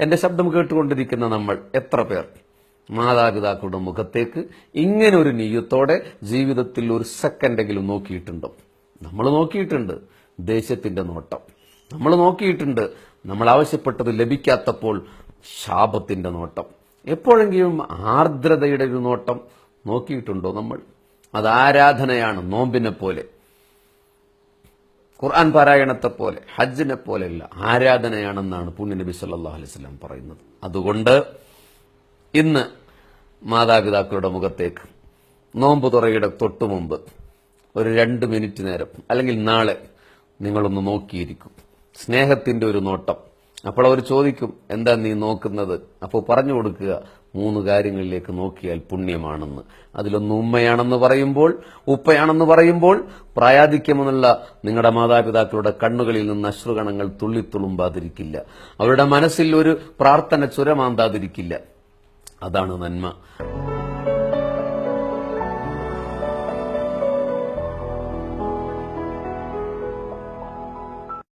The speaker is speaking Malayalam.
എന്റെ ശബ്ദം കേട്ടുകൊണ്ടിരിക്കുന്ന നമ്മൾ എത്ര പേർ മാതാപിതാക്കളുടെ മുഖത്തേക്ക് ഇങ്ങനെ ഒരു നീയത്തോടെ ജീവിതത്തിൽ ഒരു സെക്കൻഡെങ്കിലും നോക്കിയിട്ടുണ്ടോ? നമ്മൾ നോക്കിയിട്ടുണ്ട് ദേഷ്യത്തിന്റെ നോട്ടം, നമ്മൾ നോക്കിയിട്ടുണ്ട് നമ്മൾ ആവശ്യപ്പെട്ടത് ലഭിക്കാത്തപ്പോൾ ശാപത്തിന്റെ നോട്ടം, എപ്പോഴെങ്കിലും ആർദ്രതയുടെ ഒരു നോട്ടം നോക്കിയിട്ടുണ്ടോ നമ്മൾ? അത് ആരാധനയാണ്, നോമ്പിനെ പോലെ, ഖുർആൻ പാരായണത്തെ പോലെ, ഹജ്ജിനെ പോലെയല്ല, ആരാധനയാണെന്നാണ് പുണ്യനബി സല്ലല്ലാഹു അലൈഹി വസല്ലം പറയുന്നത്. അതുകൊണ്ട് ഇന്ന് മാതാപിതാക്കളുടെ മുഖത്തേക്ക് നോമ്പ് തുറയുടെ തൊട്ടു മുമ്പ് ഒരു 2 മിനിറ്റ് നേരം, അല്ലെങ്കിൽ നാളെ നിങ്ങളൊന്ന് നോക്കിയിരിക്കും, സ്നേഹത്തിന്റെ ഒരു നോട്ടം. അപ്പോൾ അവർ ചോദിക്കും, എന്താ നീ നോക്കുന്നത്? അപ്പോൾ പറഞ്ഞു കൊടുക്കുക, 3 കാര്യങ്ങളിലേക്ക് നോക്കിയാൽ പുണ്യമാണെന്ന്. അതിലൊന്ന് ഉമ്മയാണെന്ന് പറയുമ്പോൾ, ഉപ്പയാണെന്ന് പറയുമ്പോൾ പ്രായാധിക്യമെന്നുള്ള നിങ്ങളുടെ മാതാപിതാക്കളുടെ കണ്ണുകളിൽ നിന്ന് അശ്രുകണങ്ങൾ തുള്ളിത്തുളുമ്പാതിരിക്കില്ല, അവരുടെ മനസ്സിൽ ഒരു പ്രാർത്ഥന ചുരമാന്താതിരിക്കില്ല. അതാണ് നന്മ.